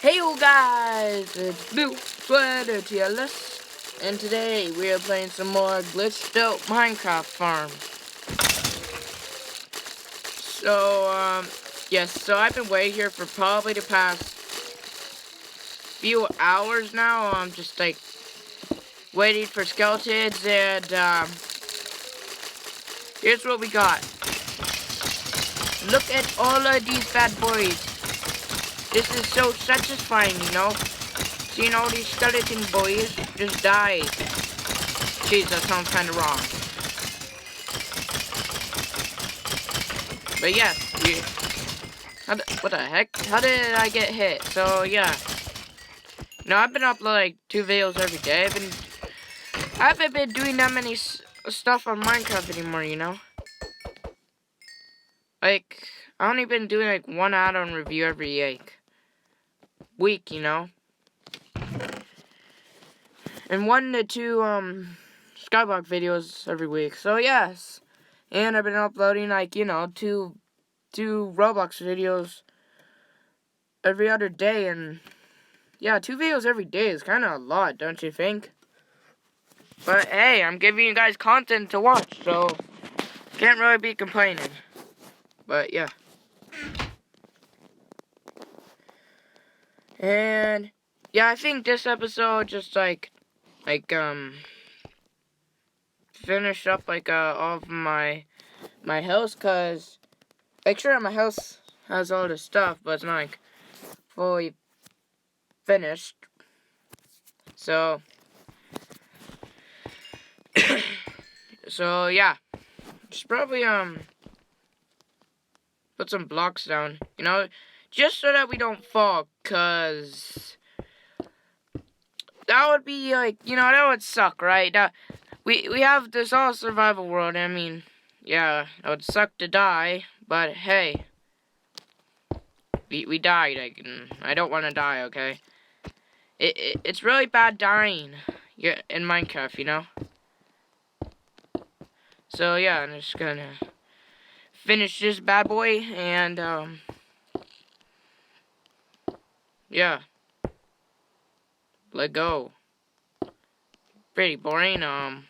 Hey you guys, it's Blue Sweater TLS, and today we are playing some more glitched out Minecraft farm. So I've been waiting here for probably the past few hours now. I'm just like waiting for skeletons, and here's what we got. Look at all of these bad boys. This is so satisfying, you know? Seeing all these skeleton boys just die. Jeez, that sounds kind of wrong. But yes, what the heck? How did I get hit? So yeah. No, I've been uploading like 2 videos every day. I haven't been doing that many stuff on Minecraft anymore, you know? Like, I only been doing like 1 add-on review every week, you know? And 1 to 2 Skyblock videos every week. So yes. And I've been uploading like, you know, two Roblox videos every other day, and yeah, 2 videos every day is kind of a lot, don't you think? But hey, I'm giving you guys content to watch, so can't really be complaining. But yeah. And yeah, I think this episode just finish up like all of my house, cause like sure my house has all the stuff, but it's not like fully finished. So yeah, just probably put some blocks down, you know, just so that we don't fall, cause that would be like, you know, that would suck, right? We have this all survival world. I mean, yeah, it would suck to die, but hey, we died. I don't want to die, okay? It's really bad dying in Minecraft, you know? So yeah, I'm just gonna finish this bad boy, and yeah, let go. Pretty boring, ugh.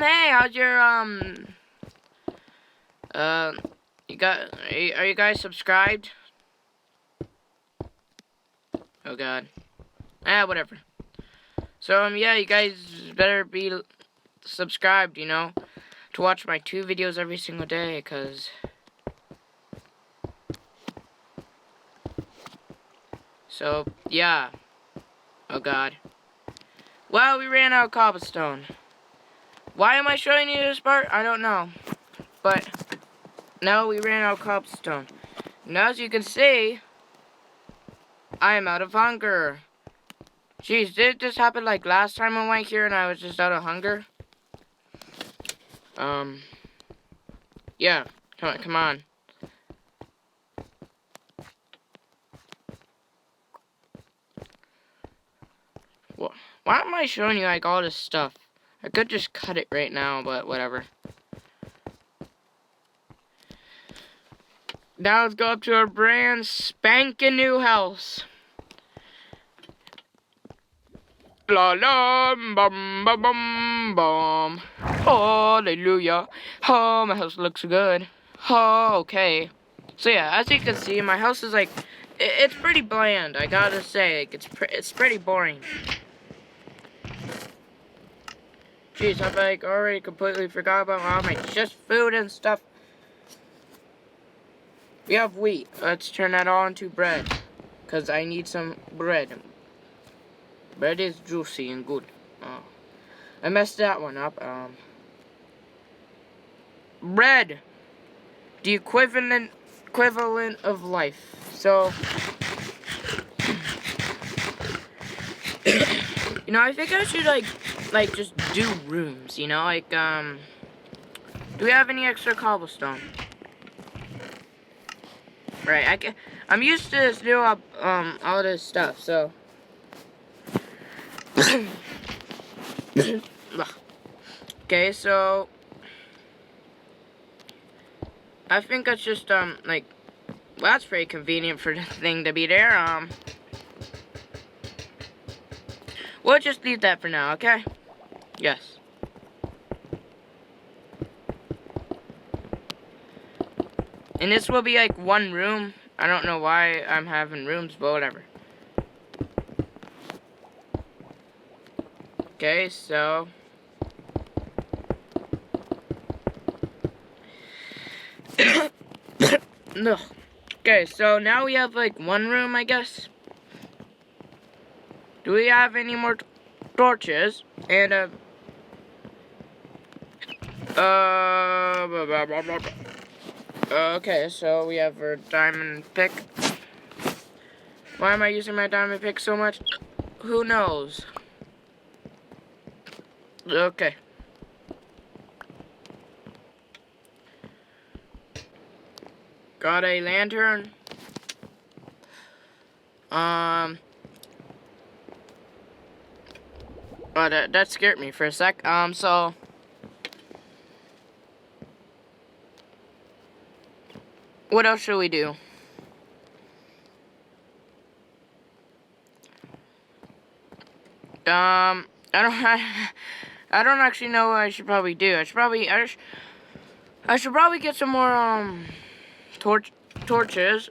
Hey, how's your, are you guys subscribed? Oh god. Whatever. So, yeah, you guys better be subscribed, you know, to watch my 2 videos every single day, cause so, yeah. Oh god. Well, we ran out of cobblestone. Why am I showing you this part? I don't know. But, now we ran out of cobblestone. Now, as you can see, I am out of hunger. Jeez, did this happen like last time I went here and I was just out of hunger? Yeah. Come on. Why am I showing you like all this stuff? I could just cut it right now, but whatever. Now let's go up to our brand spanking new house. La la bum bum bum bum. Hallelujah. Oh, my house looks good. Oh, okay. So yeah, as you can see, my house is like, it's pretty bland. I gotta say, like, it's pretty boring. Jeez, I've like already completely forgot about all my just food and stuff. We have wheat. Let's turn that all into bread, cause I need some bread. Bread is juicy and good. Oh, I messed that one up. Bread, the equivalent of life. So, you know, I think I should like just do rooms. You know, like do we have any extra cobblestone? Right, I'm used to this new all this stuff. So. Okay, so I think that's just like, well, that's pretty convenient for the thing to be there. We'll just leave that for now, okay? Yes. And this will be like one room. I don't know why I'm having rooms, but whatever. Okay, so no. Okay, so now we have like one room, I guess. Do we have any more torches? And okay, so we have our diamond pick. Why am I using my diamond pick so much? Who knows? Okay. Got a lantern. Oh, that scared me for a sec. So what else should we do? I don't I don't actually know what I should probably do. I should probably get some more torches.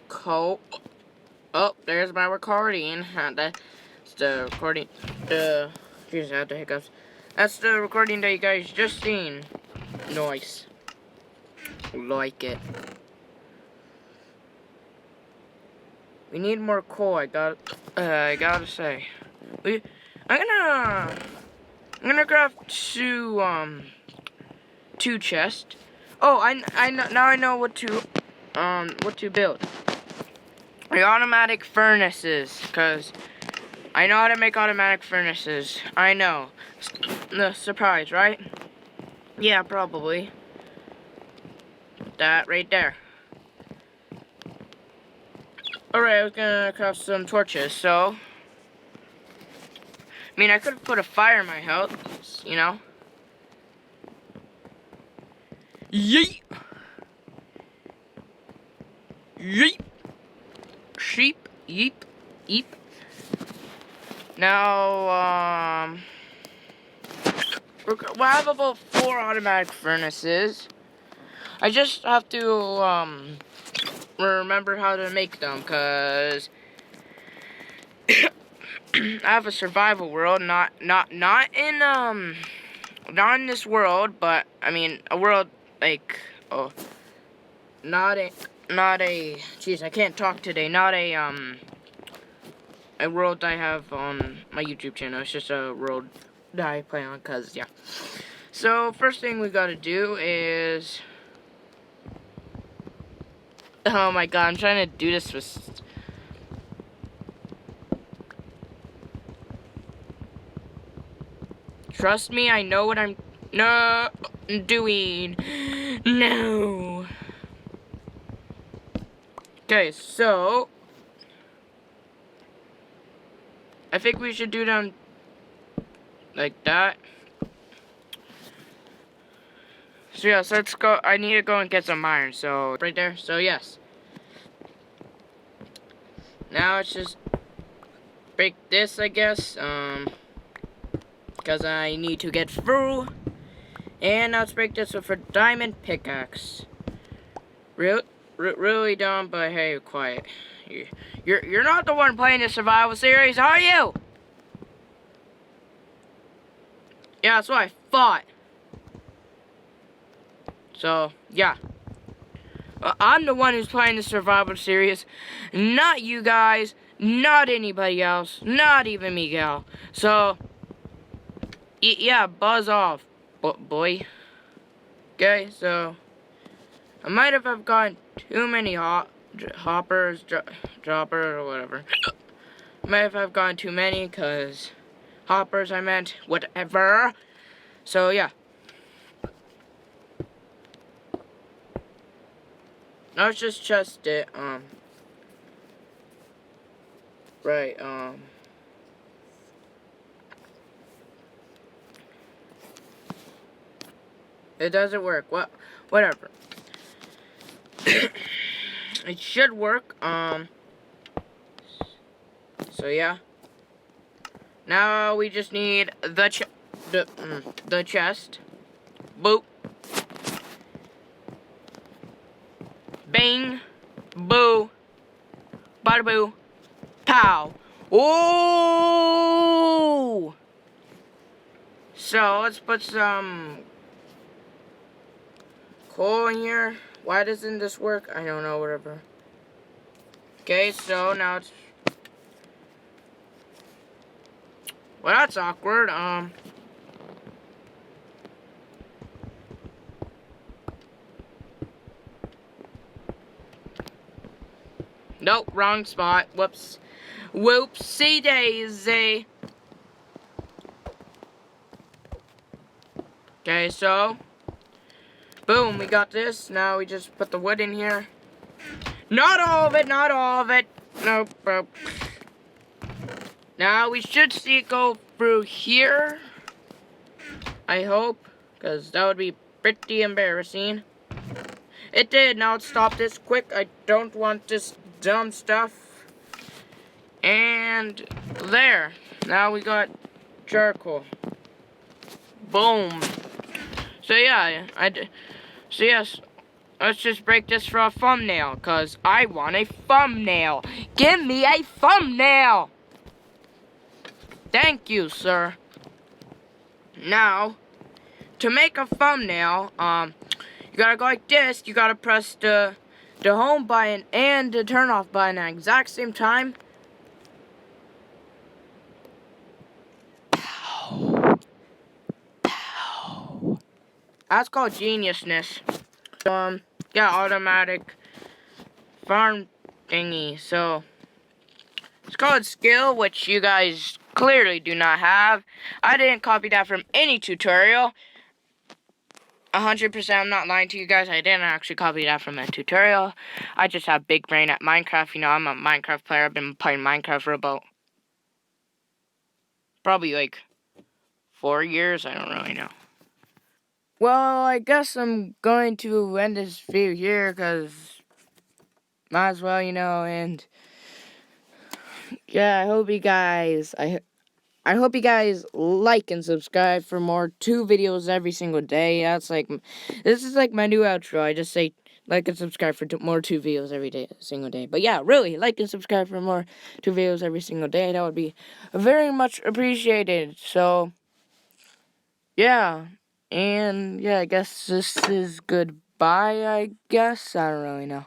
Coal. Oh, there's my recording. That's the recording. Jeez, I have the hiccups. That's the recording that you guys just seen. Nice. Like it. We need more coal. I gotta say. I'm gonna craft two chests. Oh, I know now. I know what to build. The automatic furnaces, cause I know how to make automatic furnaces. I know. The surprise, right? Yeah, probably. That right there. Alright, I was gonna craft some torches, so I mean, I could have put a fire in my house, you know? Yeet! Yeet! Sheep, yeep, yeep. Now, we have about 4 automatic furnaces. I just have to, remember how to make them, cause I have a survival world, not in this world, but I mean a world like not a jeez, I can't talk today. Not a world I have on my YouTube channel. It's just a world that I play on, cause yeah. So first thing we gotta do is, oh my god, I'm trying to do this with. Trust me, I know what I'm doing. No. Okay, so I think we should do them like that. So yeah, so let's go. I need to go and get some iron. So right there. So yes. Now let's just break this, I guess. Because I need to get through. And now let's break this with a diamond pickaxe. Really dumb, but hey, quiet. You're not the one playing the survival series, are you? Yeah, that's what I thought. So yeah, I'm the one who's playing the survival series, not you guys, not anybody else, not even Miguel. So yeah, buzz off, boy. Okay, so I might have gotten too many hoppers, droppers, or whatever. Might have gotten too many, cause hoppers I meant, whatever. So yeah. Now let's just it, right, It doesn't work. Whatever. It should work. So yeah. Now we just need the chest. Boop. Bang. Boo. Bada boo. Pow. Ooh. So let's put some coal in here. Why doesn't this work? I don't know, whatever. Okay, so now it's... Well, that's awkward. Nope, wrong spot. Whoops. Whoopsie daisy. Okay, so... Boom, we got this. Now we just put the wood in here. Not all of it, not all of it. Nope, nope. Now we should see it go through here. I hope, because that would be pretty embarrassing. It did. Now let's stop this quick. I don't want this dumb stuff. And there. Now we got charcoal. Boom. So yeah, so yes, let's just break this for a thumbnail, because I want a thumbnail. Give me a thumbnail. Thank you, sir. Now, to make a thumbnail, you gotta go like this. You gotta press the home button and the turn off button at the exact same time. Pow. Pow. That's called geniusness. Yeah, automatic farm thingy. So, it's called skill, which you guys clearly do not have. I didn't copy that from any tutorial. 100%, I'm not lying to you guys. I didn't actually copy that from a tutorial. I just have big brain at Minecraft. You know, I'm a Minecraft player. I've been playing Minecraft for about probably like 4 years. I don't really know. Well, I guess I'm going to end this video here, because might as well, you know, and yeah, I hope you guys, I hope you guys like and subscribe for more 2 videos every single day. That's like, this is like my new outro. I just say like and subscribe for more 2 videos every single day. But yeah, really, like and subscribe for more 2 videos every single day. That would be very much appreciated. So, yeah. And yeah, I guess this is goodbye, I guess. I don't really know.